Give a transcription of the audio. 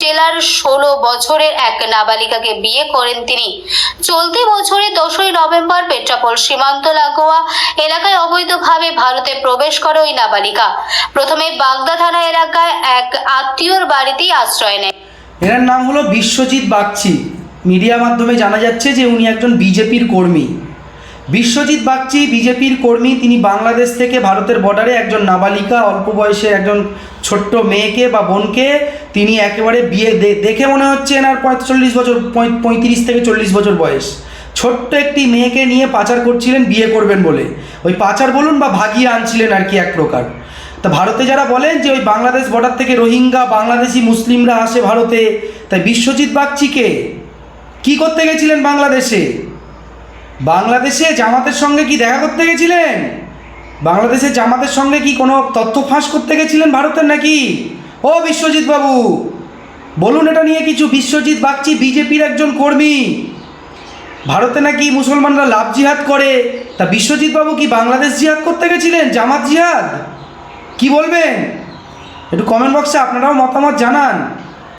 জেলার 16 বছরের এক নাবালিকাকে বিয়ে করেন তিনি। চলতি বছরের 10ই নভেম্বর পেট্রাপোল সীমান্ত লাগোয়া এলাকায় অবৈধভাবে ভারতে প্রবেশ করে ওই নাবালিকা। প্রথমে বাগদা থানা এলাকায় এক আত্মীয়র বাড়িতেই আশ্রয় নেয়। এনার নাম হলো বিশ্বজিৎ বাগচি। মিডিয়া মাধ্যমে জানা যাচ্ছে যে উনি একজন বিজেপির কর্মী। বিশ্বজিৎ বাগচি বিজেপির কর্মী। তিনি বাংলাদেশ থেকে ভারতের বর্ডারে একজন নাবালিকা, অল্প বয়সে একজন ছোট্ট মেয়েকে বা বোনকে তিনি একেবারে বিয়ে দেখে মনে হচ্ছে এনার 45 বছর, 35 থেকে 40 বছর বয়স। ছোট্ট একটি মেয়েকে নিয়ে পাচার করছিলেন বিয়ে করবেন বলে। ওই পাচার বলুন বা ভাগিয়ে আনছিলেন আর কি এক প্রকার। তা ভারতে যারা বলেন যে ওই বাংলাদেশ বর্ডার থেকে রোহিঙ্গা বাংলাদেশি মুসলিমরা আসে ভারতে, তাই বিশ্বজিৎ বাগচিকে কি করতে গেছিলেন বাংলাদেশে? বাংলাদেশে জামাতের সঙ্গে কি দেখা করতে গেছিলেন? বাংলাদেশের জামাতের সঙ্গে কি কোনো তথ্য ফাঁস করতে গেছিলেন ভারতের নাকি? ও বিশ্বজিৎ বাবু, বলুন এটা নিয়ে কিছু। বিশ্বজিৎ বাগচি বিজেপির একজন কর্মী। ভারতে নাকি মুসলমানরা লাভ জিহাদ করে, তা বিশ্বজিৎ বাবু কি বাংলাদেশ জিহাদ করতে গেছিলেন? জামাত জিহাদ? কি বলবেন? একটু কমেন্ট বক্সে আপনারাও মতামত জানান।